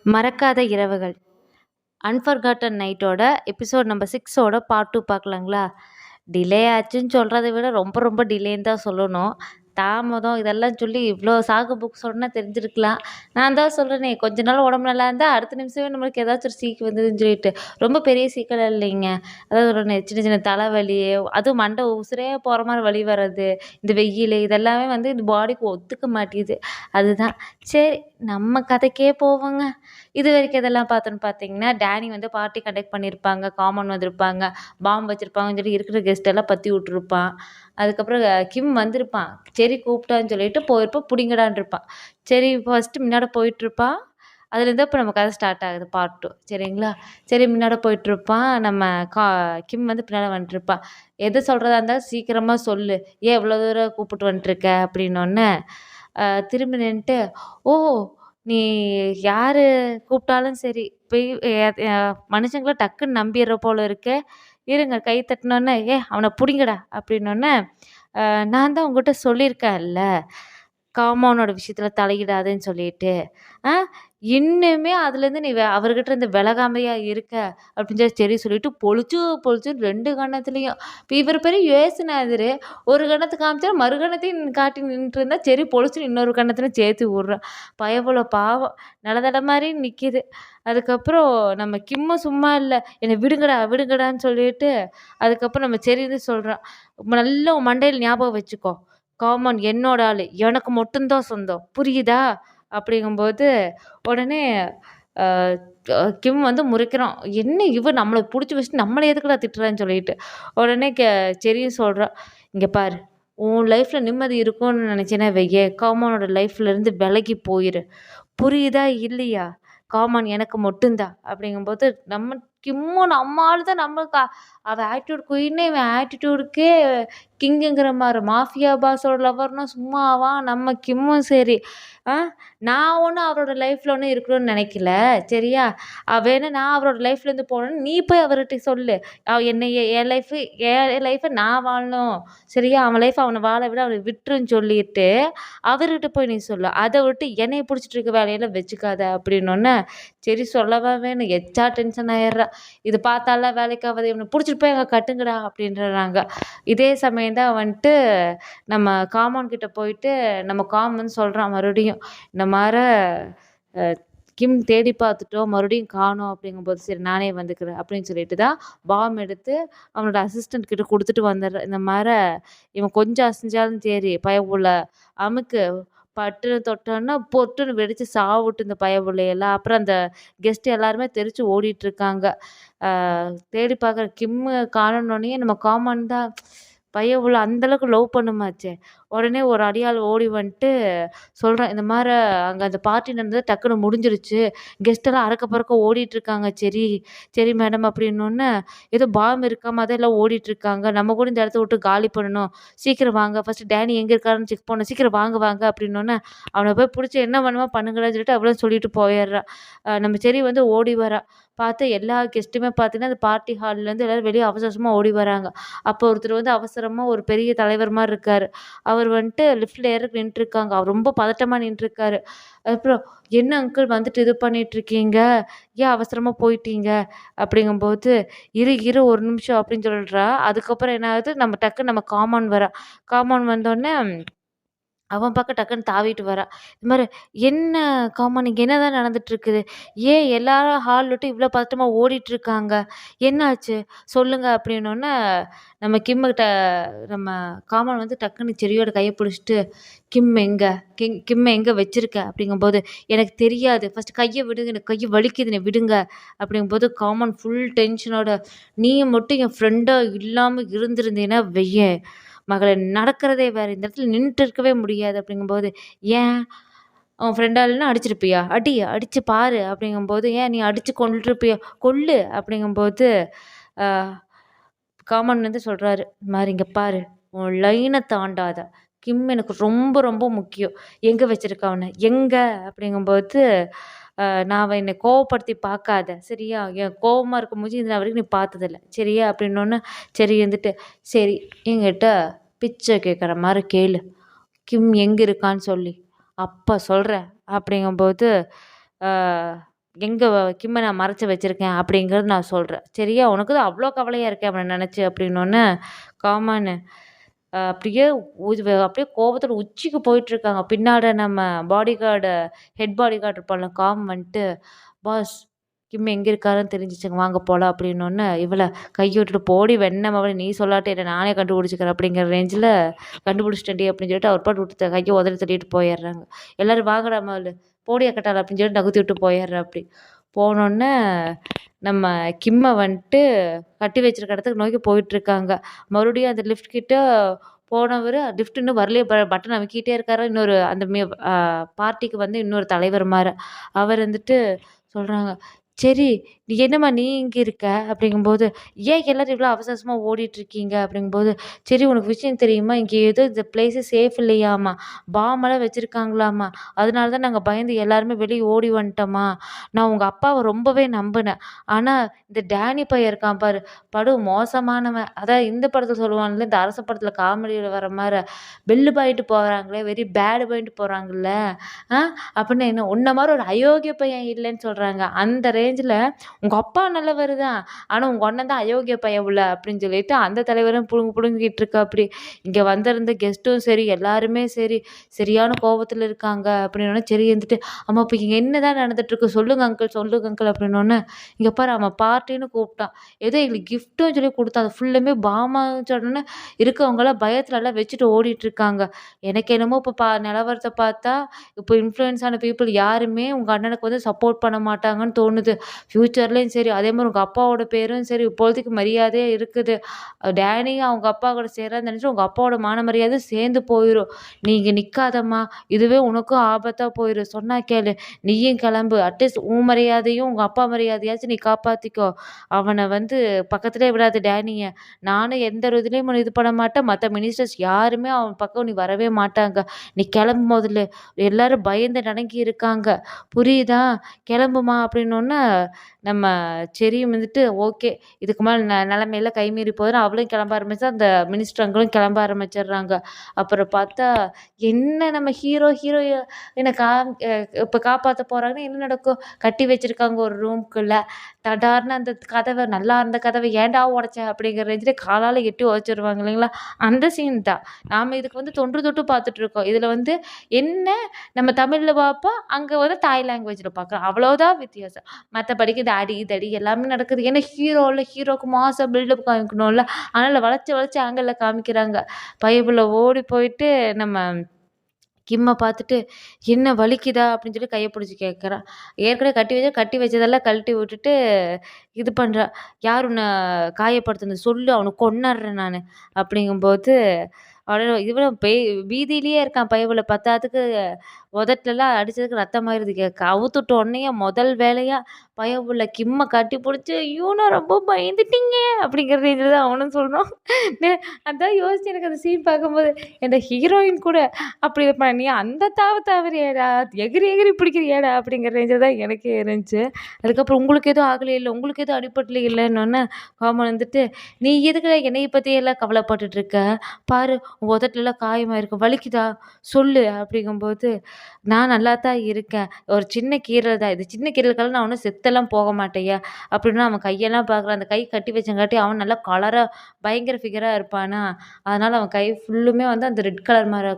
மறக்காத இரவுகள் அன்ஃபர்காட்டன் நைட்டோட எபிசோட் நம்பர் 6ஓட பார்ட் 2 பார்க்கலாங்களா? டிலே ஆச்சுன்னு சொல்கிறத விட ரொம்ப ரொம்ப டிலேன்னு தான் சொல்லணும். தாமதம் இதெல்லாம் சொல்லி இவ்வளோ சாகு புக் சொன்னால் தெரிஞ்சிருக்கலாம். நான் தான் சொல்கிறேனே, கொஞ்ச நாள் உடம்பு நல்லா இருந்தால் அடுத்த நிமிஷமே நம்மளுக்கு ஏதாச்சும் ஒரு சீக்கு வந்ததுன்னு சொல்லிட்டு. ரொம்ப பெரிய சீக்கிரம் இல்லைங்க. அதாவது ஒரு சின்ன சின்ன தலைவலி, அதுவும் மண்டை உசுரே போகிற மாதிரி வலி வர்றது, இந்த வெயில் இதெல்லாமே வந்து இந்த பாடிக்கு ஒத்துக்க மாட்டேங்குது. அதுதான். சரி, நம்ம கதைக்கே போவோங்க. இது வரைக்கும் எதெல்லாம் பார்த்தோன்னு பார்த்தீங்கன்னா, டேனி வந்து பார்ட்டி கண்டக்ட் பண்ணியிருப்பாங்க, காமன் வந்திருப்பாங்க, பாம் வச்சுருப்பாங்கன்னு சொல்லி இருக்கிற கெஸ்ட் எல்லாம் பற்றி விட்டுருப்பான். அதுக்கப்புறம் கிம் வந்திருப்பான். சரி கூப்பிட்டான்னு சொல்லிட்டு போயிருப்பான், புடிங்கடான்னு இருப்பான். சரி ஃபஸ்ட்டு முன்னாடி போயிட்டுருப்பான். அதுலேருந்து இப்போ நம்ம கதை ஸ்டார்ட் ஆகுது பார்ட் 2 சரிங்களா? சரி முன்னாடி போயிட்டுருப்பான். நம்ம கா கிம் வந்து பின்னாடி வந்துட்டுருப்பான். எது சொல்கிறதா இருந்தாலும் சீக்கிரமாக சொல்லு. ஏன் இவ்வளோ தூரம் கூப்பிட்டு வந்துட்டுருக்க அப்படின்னோடனே திரும்பி நின்னுட்டு, ஓ! நீ யாரு கூப்பிட்டாலும் சரி, போய் மனுஷங்கள டக்குன்னு நம்பிர்ற போல இருக்கே. இருங்க கை தட்டுனோன்னே, அவன புடிங்கடா அப்படின்னோன்னே, நான் தான் உங்ககிட்ட சொல்லியிருக்கேன்ல, காமௌனோட விஷயத்துல தலையிடாதேன்னு சொல்லிட்டு. ஆ இன்னுமே அதுலேருந்து நீ அவர்கிட்ட இருந்து விலகாமையா இருக்க அப்படின்னு சொல்லி சரி சொல்லிட்டு பொழிச்சு பொழிச்சுன்னு 2 கன்னத்துலேயும். இப்போ இவர் பெரிய ஏசுநாதரு. ஒரு கன்னத்தை காமிச்சா மறுகன்னத்தையும் காட்டி நின்றுட்டு இருந்தா சரி பொழிச்சுன்னு இன்னொரு கன்னத்துல சேர்த்து விட்றான். பயபுல பாவம் நிலதட மாதிரி நிற்கிது. அதுக்கப்புறம் நம்ம கிம்மும் சும்மா இல்லை, என்னை விடுங்கடா விடுங்கடான்னு சொல்லிட்டு அதுக்கப்புறம் நம்ம சரின்னு சொல்கிறான். நல்லா உன் மண்டையில் ஞாபகம் வச்சுக்கோ, காமன் என்னோட ஆள், எனக்கு மட்டும்தான் சொந்தம், புரியுதா? அப்படிங்கும்போது உடனே அ கிம் வந்து முறைக்கிறான். என்ன இவன் நம்மள புடிச்சு வச்சுட்டு நம்மள எதுக்குடா திட்டுறான்னு சொல்லிட்டு. உடனே சரின்னு சொல்றா. இங்க பாரு, உன் லைஃப்ல நிம்மதி இருக்கும்னு நினைச்சேன்னா வையேன், காமனோட லைஃப்லேருந்து விலகி போயிரு. புரியுதா இல்லையா? காமன் எனக்கு மட்டும்தான். அப்படிங்கும்போது நம்ம கிம்மும் நம்ம ஆள் தான். நம்மளுக்கு அவள் ஆட்டிடியூட் குயின்னு, இவன் ஆட்டிடியூடுக்கே கிங்குங்கிற மாதிரி. மாஃபியா பாஸோட லவர்னா சும்மாவா? நம்ம கிம்மும் சரி. நான் ஒன்றும் அவரோட லைஃப்பில் ஒன்றும் இருக்கணும்னு நினைக்கல சரியா? வேணா நான் அவரோட லைஃப்லேருந்து போகணுன்னு நீ போய் அவர்கிட்ட சொல்லு. என்னைய என் லைஃப்பை நான் வாழணும் சரியா? அவன் லைஃப் அவனை வாழ விட அவனை விட்டுருன்னு சொல்லிட்டு அவர்கிட்ட போய் நீ சொல்லு. அதை விட்டு என்னைய பிடிச்சிட்டு இருக்க வேலையெல்லாம் வச்சுக்காத அப்படின்னோடனே சரி சொல்லவா வேணும், எச்சா டென்ஷன் ஆயிடுறா. இது பார்த்தாலாம் வேலைக்கு ஆகாது, இவனை பிடிச்சிட்டு போய் அங்கே கட்டுங்கடா அப்படின்றாங்க. இதே சமயம் தான் வந்துட்டு நம்ம காமன் கிட்ட போயிட்டு நம்ம காமன் சொல்கிறான் மறுபடியும், இந்த மாதிரி கிம் தேடி பார்த்துட்டோம் மறுபடியும் காணோம் அப்படிங்கும்போது சரி நானே வந்துக்கிறேன் அப்படின்னு சொல்லிட்டு தான் பாம் எடுத்து அவனோட அசிஸ்டண்ட் கிட்ட கொடுத்துட்டு வந்துடுறேன். இந்த மாதிரி இவன் கொஞ்சம் அசைஞ்சாலும் சரி பயப்புள்ள அமுக்கு பட்டுன்னு தொட்டோன்னா பொட்டுன்னு வெடித்து சாவிட்டு இந்த பயப்புள்ளையெல்லாம். அப்புறம் அந்த கெஸ்ட் எல்லாருமே தெரிச்சு ஓடிட்டுருக்காங்க. தேடி பார்க்குற கிம்மு காணோன்னே நம்ம காமன் தான் பையன் அந்தளவுக்கு லவ் பண்ணுமாச்சே. உடனே ஒரு அடியாள் ஓடி வந்துட்டு சொல்கிறேன், இந்த மாதிரி அங்கே அந்த பார்ட்டி நடந்தது டக்குன்னு முடிஞ்சிருச்சு, கெஸ்ட்டெல்லாம் அறக்க பறக்க ஓடிட்டுருக்காங்க. சரி சரி மேடம் அப்படின்னோடனே, ஏதோ பாம் இருக்காம தான் எல்லாம் ஓடிட்டுருக்காங்க, நம்ம கூட இந்த இடத்த விட்டு காலி பண்ணணும், சீக்கிரம் வாங்க, ஃபஸ்ட்டு டேனி எங்கே இருக்காருன்னு செக் பண்ணணும், சீக்கிரம் வாங்க வாங்க அப்படின்னோடனே அவனை போய் பிடிச்சி என்ன பண்ணுமா பண்ணுங்கடான்னு சொல்லிட்டு அவ்வளோ சொல்லிட்டு போயிடுறா. நம்ம சரி வந்து ஓடி வரா. பார்த்தா எல்லா கெஸ்ட்டுமே பார்த்தீங்கன்னா அந்த பார்ட்டி ஹால்லேருந்து எல்லோரும் வெளியே அவசர அவசரமாக ஓடி வராங்க. அப்போ ஒருத்தர் வந்து அவசரமாக ஒரு பெரிய தலைவர் மாதிரி இருக்கார். அவர் வந்துட்டு லிஃப்ட்டில் ஏற நின்றுருக்காங்க. அவர் ரொம்ப பதட்டமாக நின்றுருக்காரு. அப்புறம் என்ன அங்கிள் வந்துட்டு இது பண்ணிகிட்ருக்கீங்க, ஏன் அவசரமாக போயிட்டீங்க அப்படிங்கும்போது, இரு இரு ஒரு நிமிஷம் அப்படின்னு சொல்கிறா. அதுக்கப்புறம் என்ன ஆகுது, நம்ம டக்குன்னு நம்ம காமன் வரா. காமன் வந்தோடனே அவன் பக்கம் டக்குன்னு தாவிட்டு வரா. இது மாதிரி என்ன காமன் இங்கே என்னதான் நடந்துட்டுருக்குது, ஏன் எல்லாரும் ஹால் விட்டு இவ்வளோ பதட்டமா ஓடிட்டுருக்காங்க, என்னாச்சு சொல்லுங்க அப்படின்னோடனே நம்ம கிம்முக்கிட்ட நம்ம காமன் வந்து டக்குன்னு செரியோட கையை பிடிச்சிட்டு, கிம்மை எங்கே வச்சிருக்க அப்படிங்கும்போது எனக்கு தெரியாது, ஃபஸ்ட்டு கையை விடுங்க, எனக்கு கையை வலிக்குது, என்னை விடுங்க அப்படிங்கும்போது காமன் ஃபுல் டென்ஷனோட, நீ மட்டும் என் ஃப்ரெண்டாக இல்லாமல் இருந்திருந்தீன்னா வெய்யேன் மகளே, நடக்கிறதே வேறு, இந்த இடத்துல நின்னுட்டு இருக்கவே முடியாது அப்படிங்கும்போது, ஏன் உன் ஃப்ரெண்டா இல்லைன்னா அடிச்சிருப்பியா, அடி அடிச்சு பாரு அப்படிங்கும்போது, ஏன் நீ அடிச்சு கொன்றுருப்பியா, கொல்லு அப்படிங்கும்போது காமன் வந்து சொல்கிறாரு, இந்த மாதிரி இங்கே பாரு, உன் லைனை தாண்டாத, கிம் எனக்கு ரொம்ப ரொம்ப முக்கியம், எங்கே வச்சிருக்க அவனை எங்கே அப்படிங்கும்போது, நான் என்னை கோவப்படுத்தி பார்க்காத சரியா, என் கோவமாக இருக்கும்போது இது நான் வரைக்கும் நீ பார்த்ததில்ல சரியா அப்படின்னோடனே சரி இருந்துட்டு, சரி என்கிட்ட பிச்சை கேட்குற மாதிரி கேளு, கிம் எங்கே இருக்கான்னு சொல்லி, அப்போ சொல்கிறேன் அப்படிங்கும்போது எங்கே கிம்ம நான் மறைச்சு வச்சுருக்கேன் அப்படிங்கிறது நான் சொல்கிறேன். சரியா, உனக்கு தான் அவ்வளோ கவலையாக இருக்கே அவனை நினச்சி அப்படின்னோடனே காமான்னு அப்படியே அப்படியே கோபத்தோட உச்சிக்கு போயிட்டுருக்காங்க. பின்னாடி நம்ம பாடிகார்டு ஹெட் பாடிகார்டு இருப்பான்ல காம் வந்துட்டு, பாஸ் கிம் எங்கே இருக்காருன்னு தெரிஞ்சிச்சுங்க, வாங்க போகலாம் அப்படின்னோடனே இவளை கையை விட்டுட்டு போடி வெண்ண மவளே, நீ சொல்லாட்டி என்ன நானே கண்டுபிடிச்சிக்கிறேன் அப்படிங்கிற ரேஞ்சில் கண்டுபிடிச்சிட்டேன்டி அப்படின்னு சொல்லிட்டு அவர் பாட்டு விட்டு கையை உதறி தள்ளிட்டு போயிடுறாங்க. எல்லோரும் வாங்கடா மவளு போடியா கட்டாள் அப்படின்னு சொல்லிட்டு நகுத்தி விட்டு போயிடுறா. அப்படி போனோடனே நம்ம கிம்மை வந்துட்டு கட்டி வச்சிருக்க இடத்துக்கு நோக்கி போயிட்டுருக்காங்க. மறுபடியும் அந்த லிஃப்ட் கிட்ட போனவர் லிஃப்ட் இன்னும் வரலையே, பட்டன் அமுக்கிட்டே இருக்காரு. இன்னொரு அந்த பார்ட்டிக்கு வந்து இன்னொரு தலைவர் மாற அவர் வந்துட்டு சொல்கிறாங்க, சரி நீ என்னம்மா நீ இங்கே இருக்க அப்படிங்கும்போது, ஏன் எல்லோரும் இவ்வளோ அவசர அவசரமாக ஓடிட்டுருக்கீங்க அப்படிங்கும்போது, சரி உனக்கு விஷயம் தெரியுமா, இங்கே ஏதோ இந்த பிளேஸே சேஃப் இல்லையாம்மா, பாம்பெல்லாம் வச்சுருக்காங்களாம்மா, அதனால தான் நாங்கள் பயந்து எல்லாருமே வெளியே ஓடி வந்துட்டோம்மா. நான் உங்கள் அப்பாவை ரொம்பவே நம்பினேன், ஆனால் இந்த டேனி பையன் இருக்கான் பாரு, படு மோசமானவன். அதான் இந்த படத்தில் சொல்லுவாங்கல்ல, இந்த அரச படத்தில் காமெடியில் வர மாதிரி பெல்லு பாயிட்டு போகிறாங்களே, வெரி பேடு பாயிட்டு போகிறாங்கல்ல அப்படின்னு, என்ன உன்ன மாதிரி ஒரு அயோக்கிய பையன் இல்லைன்னு சொல்கிறாங்க. அந்த ரேஞ்சில் உங்கள் அப்பா நல்லவர் தான், ஆனால் உங்கள் அண்ணன் தான் அயோக்கிய பையன் உள்ள அப்படின்னு சொல்லிட்டு அந்த தலைவரும் புடுங்கிட்டு இருக்கா. அப்படி இங்கே வந்திருந்த கெஸ்ட்டும் சரி எல்லாருமே சரி சரியான கோபத்தில் இருக்காங்க. அப்படின்னோடனே சரி இருந்துட்டு, அம்மா இப்போ இங்கே என்ன தான் நடந்துட்டுருக்கு, சொல்லுங்க அங்கிள் சொல்லுங்க அங்கிள் அப்படின்னோடனே, இங்கே பாரு அவன் பார்ட்டின்னு கூப்பிட்டான், ஏதோ எங்களுக்கு கிஃப்ட்டும் சொல்லி கொடுத்தான், அது ஃபுல்லுமே பாமான்னு சொன்னோன்னே இருக்கவங்களாம் பயத்துல எல்லாம் வச்சுட்டு ஓடிட்டு இருக்காங்க. எனக்கு என்னமோ இப்போ நிலவரத்தை பார்த்தா இப்போ இன்ஃப்ளூயன்ஸ் ஆன பீப்புள் யாருமே உங்கள் அண்ணனுக்கு வந்து சப்போர்ட் பண்ண மாட்டாங்கன்னு தோணுது. ஃப்யூச்சர்லேயும் சரி அதே மாதிரி உங்கள் அப்பாவோட பேரும் சரி இப்போதைக்கு மரியாதையாக இருக்குது. டேனியும் அவங்க அப்பா கூட சேரான்னு நினச்சி உங்கள் அப்பாவோட மான மரியாதை சேர்ந்து போயிடும். நீங்கள் நிற்காதம்மா, இதுவே உனக்கும் ஆபத்தாக போயிடும். சொன்னா கேளு, நீயும் கிளம்பு. அட்லீஸ்ட் உன் மரியாதையும் உங்கள் அப்பா மரியாதையாச்சும் நீ காப்பாற்றிக்கோ. அவனை வந்து பக்கத்துலேயே விடாது டேனியை. நானும் எந்த ஒரு இதுலேயும் இது பண்ண மாட்டேன், மற்ற மினிஸ்டர்ஸ் யாருமே அவன் பக்கம் நீ வரவே மாட்டாங்க. நீ கிளம்பு முதல்ல, எல்லாரும் பயந்து நடுங்கி இருக்காங்க, புரியுதா, கிளம்புமா அப்படின்னோடனே நம்ம செரியும் வந்துட்டு ஓகே இதுக்கு மேலே நிலமையில கைமீறி போதுன்னு அவளும் கிளம்ப ஆரம்பிச்சா, அந்த மினிஸ்டருங்களும் கிளம்ப ஆரம்பிச்சிடுறாங்க. அப்புறம் பார்த்தா என்ன நம்ம ஹீரோ என்னை இப்போ காப்பாற்ற போகிறாங்கன்னு என்ன நடக்கும், கட்டி வச்சுருக்காங்க ஒரு ரூம்குள்ளே, தடார்னு அந்த கதவை நல்லா இருந்த கதவை ஏன்டா உடைச்ச அப்படிங்கிற ரேஞ்சில் காலால் எட்டி உடைச்சிருவாங்க இல்லைங்களா, அந்த சீன் தான் நாம் இதுக்கு வந்து தொன்று தொட்டு பார்த்துட்ருக்கோம். இதில் வந்து என்ன நம்ம தமிழில் பார்ப்போம், அங்கே வந்து தாய் லாங்குவேஜில் பார்க்குறோம், அவ்வளோதான் வித்தியாசம். மற்றபடிக்கு இது அடி தடி எல்லாமே நடக்குது. ஏன்னா ஹீரோக்கு மாதம் பில்டப் காமிக்கணும்ல, அதனால் வளைச்சி ஆங்கிளில் காமிக்கிறாங்க. பைபிளில் ஓடி போயிட்டு நம்ம கிம்மை பார்த்துட்டு, என்ன வலிக்குதா அப்படின்னு சொல்லி கையை பிடிச்சி கேட்குறான். ஏற்கனவே கட்டி வச்சதெல்லாம் கழட்டி விட்டுட்டு இது பண்ணுறா, யார் உன்னை காயப்படுத்துனது சொல்லு, அவனை கொன்னுடுறேன் நான் அப்படிங்கும்போது, இவனும் வீதியிலேயே இருக்கான் பைபிள பத்தாததுக்கு உதட்டுலலாம் அடிச்சதுக்கு ரத்தமாயிருது. அவுத்துட்ட உடனேயே முதல் வேலையாக பையன் கிம்மை கட்டி பிடிச்சி, ஐயோ நான் ரொம்ப பயந்துட்டீங்க அப்படிங்கிற ரேஞ்சில் தான் அவனும் சொல்கிறான். அதான் யோசிச்சு எனக்கு அந்த சீன் பார்க்கும்போது, இந்த ஹீரோயின் கூட அப்படி நீ அந்த தாவறியாடா, எகிரி பிடிக்கிறியாடா அப்படிங்கிற ரேஞ்சில் தான் எனக்கே இருந்துச்சு. அதுக்கப்புறம் உங்களுக்கு எதுவும் ஆகலையே இல்லை, உங்களுக்கு எதுவும் அடிப்படல இல்லைன்னொன்னே கோமன் வந்துட்டு, நீ எதுக்கு என்னையை பற்றியெல்லாம் கவலைப்பட்டுட்டு இருக்க, பாரு உன் உதட்டுலலாம் காயமாயிருக்கு, வலிக்குதா சொல்லு அப்படிங்கும்போது, நான் நல்லா தான் இருக்கேன், ஒரு சின்ன கீறல் தான், இது சின்ன கீறலுக்கெல்லாம் நான் ஒன்றும் செத்தெல்லாம் போக மாட்டேயா அப்படின்னா அவன் கையெல்லாம் பார்க்குறான். அந்த கை கட்டி வச்சங்காட்டி அவன் நல்லா கலராக பயங்கர ஃபிகராக இருப்பானா, அதனால் அவன் கை ஃபுல்லுமே வந்து அந்த ரெட் கலர் மாதிரி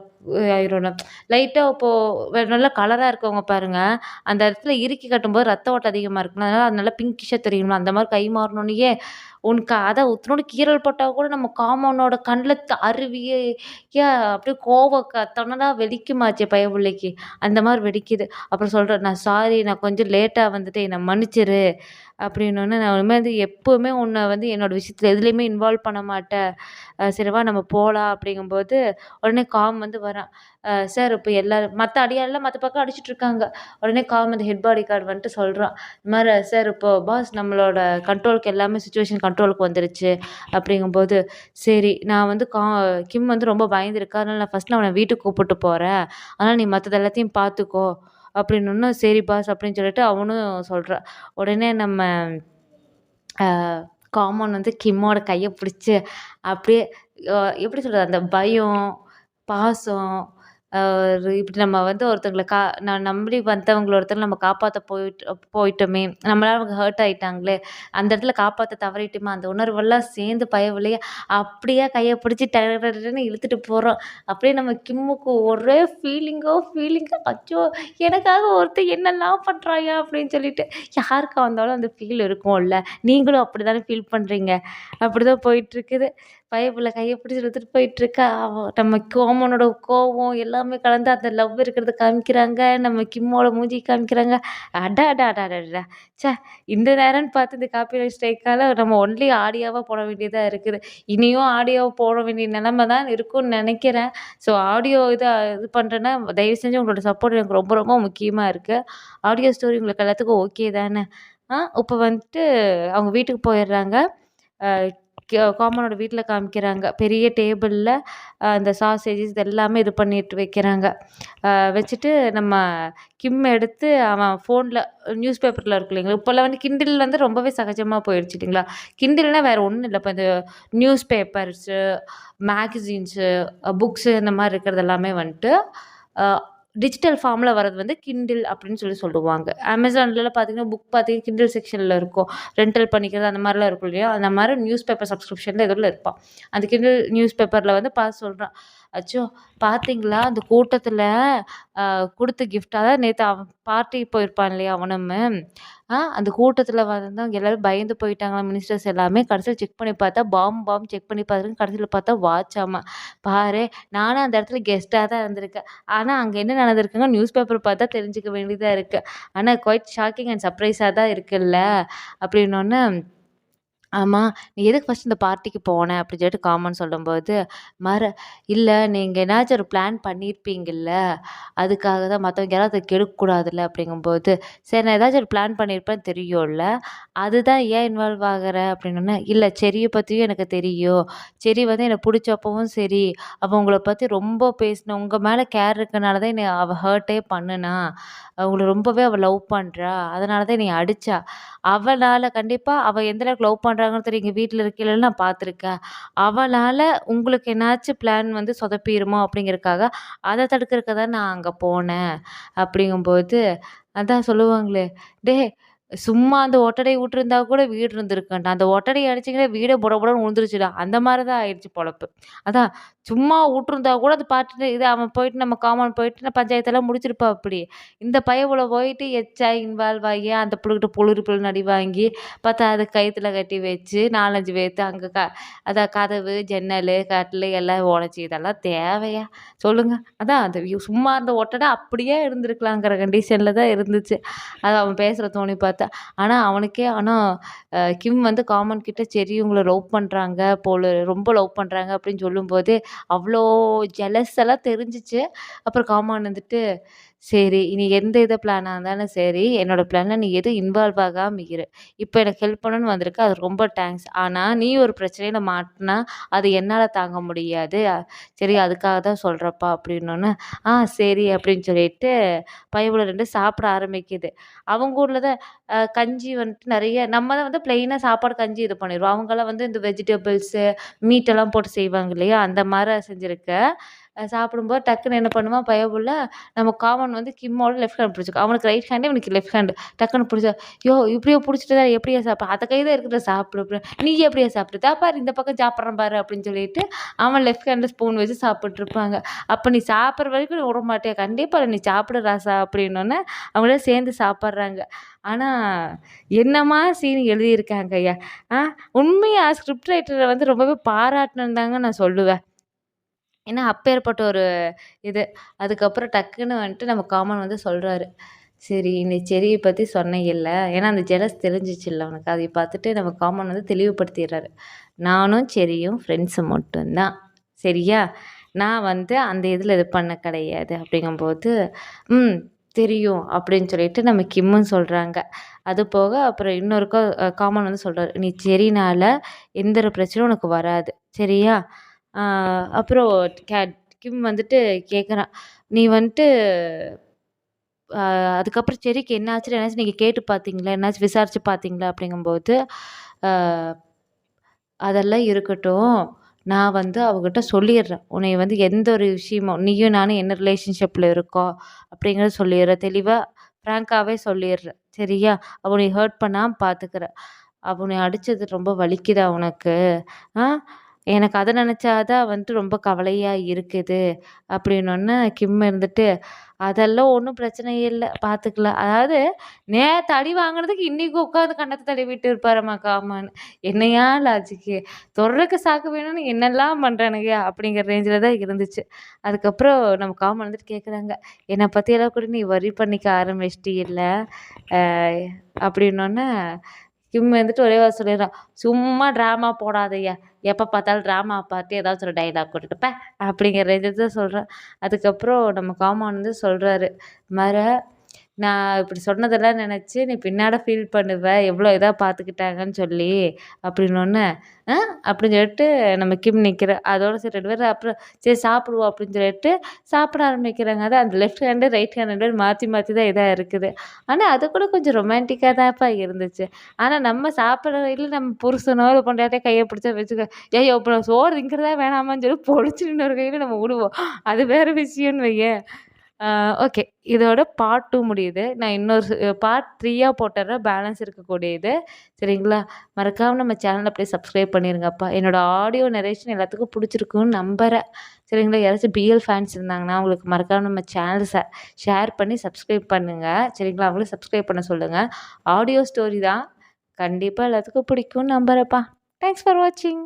ஆயிரும். லைட்டாக இப்போது நல்லா கலராக இருக்கவங்க பாருங்கள், அந்த இடத்துல இறுக்கி கட்டும்போது ரத்த ஓட்டம் அதிகமாக இருக்குல்ல, அதனால் அது நல்லா பிங்கிஷாக தெரியுமா, அந்த மாதிரி கை மாறினோன்னே உனக்கு அதான் உத்தனோட கீறல் பட்டால் கூட நம்ம காமனோட கண்ணில் அருவியே அப்படியே கோவம் தன்னடா வெடிக்குமாச்சே பயபுள்ளைக்கு, அந்த மாதிரி வெடிக்குது. அப்புறம் சொல்கிறேன், நான் சாரி, நான் கொஞ்சம் லேட்டாக வந்துட்டு என்னை மன்னிச்சிரு அப்படின்னோடனே, நான் இனிமேல் வந்து எப்போவுமே உன்னை வந்து என்னோடய விஷயத்தில் எதுலேயுமே இன்வால்வ் பண்ண மாட்டேன், சரிவா நம்ம போகலாம் அப்படிங்கும்போது, உடனே காம் வந்து வரான். சார் இப்போ எல்லோரும் மற்ற அடியாரெல்லாம் மற்ற பக்கம் அடிச்சிட்ருக்காங்க. உடனே காம் அந்த ஹெட் பாடி கார்டு வந்துட்டு சொல்கிறான், இந்த மாதிரி சார் இப்போ பாஸ் நம்மளோட கண்ட்ரோலுக்கு எல்லாமே சுச்சுவேஷன் கண்ட்ரோலுக்கு வந்துருச்சு அப்படிங்கும்போது, சரி நான் வந்து கிம் வந்து ரொம்ப பயந்துருக்கா, அதனால் நான் ஃபஸ்ட்டில் அவனை வீட்டுக்கு கூப்பிட்டு போகிறேன், அதனால் நீ மற்றது எல்லாத்தையும் பார்த்துக்கோ அப்படின்னோன்னே, சரி பாஸ் அப்படின்னு சொல்லிட்டு அவனும் சொல்கிறான். உடனே நம்ம காமன் வந்து கிம்மோட கையை பிடிச்சி அப்படியே எப்படி சொல்கிறது, அந்த பயம், பாசம், இப்படி நம்ம வந்து ஒருத்தங்கள நான் நம்பி வந்தவங்கள ஒருத்தங்கள நம்ம காப்பாத்த போயிட்டோமே! நம்மளால அவங்க ஹர்ட் ஆயிட்டாங்களே! அந்த இடத்துல காப்பாத்த தவறிட்டோமே! அந்த உணர்வெல்லாம் சேர்ந்து பயவுலயே அப்படியே கைய பிடிச்சு டட டடன்னு இழுத்துட்டு போறோம். அப்படியே நம்ம கிம்முக்கு ஒரே ஃபீலிங்கோ அச்சோ! எனக்காக ஒருத்தன் என்னெல்லாம் பண்றாயா? அப்படின்னு சொல்லிட்டு. யாருக்கா வந்தாலும் அந்த ஃபீல் இருக்கும்ல. நீங்களும் அப்படிதானே ஃபீல் பண்றீங்க. அப்படிதான் போயிட்டுருக்குது. பயப்புள்ள கைய பிடிச்சு இழுத்துட்டு போயிட்டுருக்கா. நம்ம கோமனோட கோவம் எல்லாமே கலந்து அந்த லவ் இருக்கிறத காமிக்கிறாங்க. நம்ம கிம்மோட மூஞ்சிய காமிக்கிறாங்க. அடடடடடா! ச்சே! இந்த நேரம்ன்னு பார்த்து இந்த காப்பிரைட் ஸ்ட்ரைக்கால நம்ம ஒன்லி ஆடியோவா போட வேண்டியதா இருக்குது. இனியும் ஆடியோவா போட வேண்டிய நிலைமை தான் இருக்கும்னு நெனைக்கிறேன். ஸோ ஆடியோ இது பண்றேன்னா, தயவு செஞ்சு உங்களோட சப்போர்ட் எனக்கு ரொம்ப ரொம்ப முக்கியமா இருக்கு. ஆடியோ ஸ்டோரி உங்களுக்கு எல்லாத்துக்கும் ஓகே தானே? இப்ப வந்துட்டு அவங்க வீட்டுக்கு போயிடுறாங்க. அ காமனோட வீட்ல காமிக்கிறாங்க. பெரிய டேபிள்ல இந்த சாசேஜஸ் இது எல்லாமே இது பண்ணிட்டு வைக்கிறாங்க. வச்சுட்டு நம்ம கிம் எடுத்து அவன் ஃபோன்ல நியூஸ் பேப்பர்ல இருக்கு இல்லைங்களா? இப்போலாம் வந்து கிண்டில் வந்து ரொம்பவே சகஜமா போயிடுச்சு இல்லைங்களா? கிண்டில்னா வேற ஒண்ணும் இல்ல. இப்ப இந்த நியூஸ் பேப்பர்ஸு, மேகசின்ஸு, புக்ஸு இந்த மாரி இருக்கிறது எல்லாமே வந்துட்டு, அ டிஜிட்டல் ஃபார்ம்ல வரது வந்து கிண்டில் அப்படின்னு சொல்லுவாங்க. அமேசான்லலாம் பார்த்தீங்கன்னா, புக் பார்த்தீங்கன்னா கிண்டில் செக்ஷன்ல இருக்கும். ரென்டல் பண்ணிக்கிறது அந்த மாரிலாம் இருக்கும் இல்லையா? அந்த மாரி நியூஸ் பேப்பர் சப்ஸ்கிரிப்ஷன்ல ஏதோல இருப்பான். அந்த கிண்டில் நியூஸ் பேப்பர்ல வந்து பார்த்து சொல்றான். "அச்சோ! பார்த்தீங்களா? அந்த கூட்டத்தில குடுத்த கிஃப்ட் அதாவது நேத்து அவன் பார்ட்டிக்கு போயிருப்பான் இல்லையா? அவனுமே. அந்த கூட்டத்தில வந்து எல்லாரும் பயந்து போயிட்டாங்களாம் மினிஸ்டர்ஸ் எல்லாமே. கடைசியில செக் பண்ணி பார்த்தா பாம் செக் பண்ணி பார்த்துருக்கேன். கடைசியில பார்த்தா வாட்சாமா. பாரேன்! நானும் அந்த இடத்துல கெஸ்ட்டா தான் இருந்திருக்கேன். ஆனா, அங்க என்ன நடந்திருக்குங்க நியூஸ் பேப்பர் பார்த்தா தெரிஞ்சுக்க வேண்டியதா இருக்கு. ஆனா குவைட் ஷாக்கிங் அண்ட் சர்ப்ரைஸா தான் இருக்குல்ல." அப்படின்னோனே ஆமா. "நீ எதுக்கு ஃபர்ஸ்ட் இந்த பார்ட்டிக்கு போன?" அப்படின்னு சொல்லிட்டு காமன் சொல்லும்போது, மற "இல்ல நீங்க என்னாச்சும் ஒரு பிளான் பண்ணியிருப்பீங்கல்ல, அதுக்காக தான் மத்தவங்க யாராவது அத கெடுக்கக்கூடாதுல்ல." அப்படிங்கும்போது, "சரி நான் ஏதாச்சும் ஒரு பிளான் பண்ணியிருப்பேன்னு தெரியும்ல, அதுதான் ஏன் இன்வால்வ் ஆகுற?" அப்படின்னோனே, "இல்ல செர்ரிய பத்தியும் எனக்கு தெரியும். செர்ரி வந்து எனக்கு புடிச்சப்பவும் சரி, அவ உங்கள பத்தி ரொம்ப பேசினா, உங்க மேல கேர் இருக்கனால தான் என்னைய அவ ஹர்ட்டே பண்ணுனா. உங்கள ரொம்பவே அவ லவ் பண்றா. அதனால தான் என்னைய அடிச்சா. அவளால கண்டிப்பா அவ எந்த அளவுக்கு லவ் பண்றாங்கன்னு தெரியும். எங்க வீட்ல இருக்கையில நான் பார்த்துருக்கேன். அவளால உங்களுக்கு என்னாச்சும் பிளான் வந்து சொதப்பிருமோ அப்படிங்கிறதுக்காக, அத தடுக்கிறதுக்கு தான் நான் அங்க போனேன். அப்படிங்கும்போது, அதான் சொல்லுவாங்களே, "டேய் சும்மா அந்த ஒட்டடைய விட்டுருந்தா கூட வீடு இருந்திருக்கும்டா. அந்த ஒட்டடைய அடிச்சீங்கன்னா வீடே பொட பொடன்னு உழுந்துருச்சுடா." அந்த மாரி தான் ஆயிடுச்சு பொழப்பு. அதான் சும்மா விட்டுருந்தா கூட அது பாட்டுட்டு இது அவன் போயிட்டு நம்ம காமன் போயிட்டு பஞ்சாயத்தெல்லாம் முடிச்சிருப்பாப்படி. இந்த பயபுல போயிட்டு எச்சா இன்வால்வ் ஆகி அந்த புள்ளைகிட்ட புளிரு புளுன்னு அடி வாங்கி, பார்த்தா அது கயித்துல கட்டி வச்சு 4, 5 பேத்து அங்க அதான் கதவு, ஜன்னலு, கட்டிலு எல்லாம் உடைச்சு இதெல்லாம் தேவையா? சொல்லுங்க. அதான் அந்த சும்மா அந்த ஒட்டடை அப்படியே இருந்திருக்கலாங்கிற கண்டிஷன்ல தான் இருந்துச்சு. அது அவன் பேசுற தோணி பார்த்தா. கிம் வந்து காமன் கிட்ட சரி இவங்கள லவ் பண்றாங்க போல ரொம்ப லவ் பண்றாங்க அப்படின்னு சொல்லும்போது, அவ்ளோ ஜெலஸ் எல்லாம் தெரிஞ்சுச்சு. அப்புறம் காமான் வந்துட்டு, "சரி இனி எந்த பிளானா இருந்தாலும் சரி, என்னோட பிளான்ல நீ எதுவும் இன்வால்வ் ஆகாம இரு. இப்ப எனக்கு ஹெல்ப் பண்ணணும்னு வந்திருக்க. அது ரொம்ப தேங்க்ஸ். ஆனா நீ ஒரு பிரச்சனையில மாட்டுனா, அது என்னால தாங்க முடியாது. சரி அதுக்காக தான் சொல்றேன்ப்பா" அப்படின்னோனே, சரி" அப்படின்னு சொல்லிட்டு பயபுல 2 சாப்பிட ஆரம்பிக்குது. அவங்க ஊர்ல தான் கஞ்சி வந்துட்டு நெறைய நம்ம தான் வந்து பிளெயினா சாப்பாடு கஞ்சி இது பண்ணிருவோம். அவங்கலாம் வந்து இந்த வெஜிடபிள்ஸு, மீட் எல்லாம் போட்டு செய்வாங்க இல்லையா? அந்த மாரி செஞ்சிருக்க. சாப்பிடும்போது டக்குனு என்ன பண்ணுவான் பயபுள்ள, நம்ம காமன் வந்து கிம்மோட லெஃப்ட் ஹேண்ட் பிடிச்சுக்கும். அவனுக்கு ரைட் ஹேண்டு, இவனுக்கு லெஃப்ட் ஹேண்டு. டக்குனு புடிச்சா, இப்படியே புடிச்சுட்டு எப்படியா சாப்பிட? அத கை தான் இருக்குடா சாப்பிடு அப்படின். நீ எப்படியா சாப்பிட்ட? இதா பாரு இந்த பக்கம் சாப்பிடுறேன் பாரு அப்படின்னு சொல்லிட்டு, அவன் லெஃப்ட் ஹேண்ட்ல ஸ்பூன் வச்சு சாப்பிட்டுருப்பாங்க. அப்ப நீ சாப்பிடுற வரைக்கும் நீ விடமாட்டியா? கண்டிப்பா நீ சாப்பிடு ராசா அப்படின்னோனே, அவங்களே சேர்ந்து சாப்பிடுறாங்க. ஆனா, என்னம்மா சீன் எழுதியிருக்காங்கய்யா! ஆ உண்மையா ஸ்கிரிப்ட் ரைட்டர வந்து ரொம்பவே பாராட்டணும்னு தாங்க நான் சொல்லுவேன். ஏன்னா, அப்பேற்பட்ட ஒரு இது. அதுக்கப்புறம் டக்குன்னு வந்துட்டு நம்ம காமன் வந்து சொல்றாரு. சரி இந்த செர்ரிய பத்தி சொன்னீங்கல்ல. ஏன்னா அந்த ஜெலஸ் தெரிஞ்சுச்சுல்ல அவனுக்கு. அதை பார்த்துட்டு நம்ம காமன் வந்து தெளிவுபடுத்திர்றாரு. நானும் செர்ரியும் ஃப்ரெண்ட்ஸு மட்டும் தான். சரியா? நான் வந்து அந்த இதில இது பண்ண கிடையாது. அப்படிங்கும்போது, ம் தெரியும் அப்படின்னு சொல்லிட்டு நம்ம கிம்மும் சொல்றாங்க. அது போக அப்புறம் இன்னொரு காமன் வந்து சொல்றாரு. நீ செர்ரினால எந்த ஒரு பிரச்சனையும் உனக்கு வராது. சரியா? ஆ அப்புறம் கே கிம் வந்துட்டு கேட்குறான். "நீ வந்துட்டு அதுக்கப்புறம் செர்ரிக்கு என்னாச்சுன்னு நீங்க கேட்டு பார்த்தீங்களா? என்னாச்சும் விசாரிச்சு பார்த்தீங்களா?" அப்படிங்கும்போது, "ஆ அதெல்லாம் இருக்கட்டும். நான் வந்து அவகிட்ட சொல்லிடுறேன். உன்னைய வந்து எந்த ஒரு விஷயமும் நீயும் நானும் என்ன ரிலேஷன்ஷிப்ல இருக்கோம் அப்படிங்கிறத சொல்லிடுறேன். தெளிவா ஃப்ராங்காவே சொல்லிடுறேன். சரியா? அவ உன்னைய ஹர்ட் பண்ணாம பார்த்துக்கிறேன். அவ உன்னைய அடிச்சது ரொம்ப வலிக்குதா உனக்கு? ஆ? எனக்கு அத நெனச்சா தான் வந்துட்டு ரொம்ப கவலையா இருக்குது. அப்படின்னோன்னே கிம் இருந்துட்டு, அதெல்லாம் ஒண்ணும் பிரச்சனை இல்ல. பார்த்துக்கலாம். அதாவது நேத்து அடி வாங்குனதுக்கு இன்னைக்கு உட்காந்து கன்னத்த தடவிட்டு இருப்பாராம்மா காமான்னு. என்னையா லாஜிக்கு? தொடுறக்கு சாக்கு வேணும்னு என்னெல்லாம் பண்றானுங்க அப்படிங்கிற ரேஞ்சில தான் இருந்துச்சு. அதுக்கப்புறம் நம்ம காமன் வந்துட்டு கேட்குறாங்க, "என்ன பத்தியெல்லாம் கூட நீ வொரி பண்ணிக்க ஆரம்பிச்சிட்டீல்ல?" அ அப்படின்னோன்னே கிம் வந்துட்டு ஒரே வார்த்தை சொல்லிடுறான், "சும்மா ட்ராமா போடாதய்யா. எப்ப பார்த்தாலும் ட்ராமா பார்த்து ஏதாச்சும் ஒரு டயலாக் விட்டுட்டு பே" அப்படிங்கிற ரேஞ்சுக்கு தான் சொல்றேன். அதுக்கப்புறம் நம்ம காமான் வந்து சொல்றாரு, "மர நான் இப்படி சொன்னதெல்லாம் நெனச்சு நீ பின்னாட ஃபீல் பண்ணுவ. எவ்வளோ இதா பார்த்துக்கிட்டாங்கன்னு சொல்லி" அப்படின்னோன்னே, "அ?" அப்படின்னு சொல்லிட்டு நம்ம கிம் நிக்கிறா. அதோட சரி 2 பேரும் அப்புறம் சரி சாப்பிடுவோம் அப்படின்னு சொல்லிட்டு சாப்பிட ஆரம்பிக்கிறாங்க. அதான் அந்த லெஃப்ட் ஹேண்டு, ரைட் ஹேண்ட் 2 பேரும் மாத்தி மாத்தி தான் இதா இருக்குது. ஆனா அது கூட கொஞ்சம் ரொமான்டிக்கா தான்ப்பா இருந்துச்சு. ஆனா நம்ம சாப்பிடுற வரையில நம்ம புருஷனோ, இல்ல பொண்டாட்டியோ கைய பிடிச்சா வச்சுக்க, "ஏய் இப்ப நான் சோறு திங்கிறதா வேணாமான்னு" சொல்லி பொழிச்சு இன்னொரு கையில நம்ம விடுவோம். அது வேற விஷயம்னு வையேன். ஆ ஓகே. இதோட பார்ட் 2 முடியுது. நான் இன்னொரு பார்ட் 3யா போட்டுர்றேன். பேலன்ஸ் இருக்கக்கூடிய இது. சரிங்களா? மறக்காம நம்ம சேனல அப்படியே சப்ஸ்கிரைப் பண்ணிருங்கப்பா. என்னோட ஆடியோ நரேஷன் எல்லாத்துக்கும் புடிச்சிருக்கும்னு நம்புறேன். சரிங்களா? யாராச்சும் பிஎல் ஃபேன்ஸ் இருந்தாங்கன்னா, அவங்களுக்கு மறக்காம நம்ம சேனல ஷேர் பண்ணி சப்ஸ்கிரைப் பண்ணுங்க. சரிங்களா? அவங்களையும் சப்ஸ்கிரைப் பண்ண சொல்லுங்க. ஆடியோ ஸ்டோரி தான். கண்டிப்பா எல்லாத்துக்கும் பிடிக்கும்னு நம்புறேன்ப்பா. தேங்க்ஸ் ஃபார் வாட்சிங்.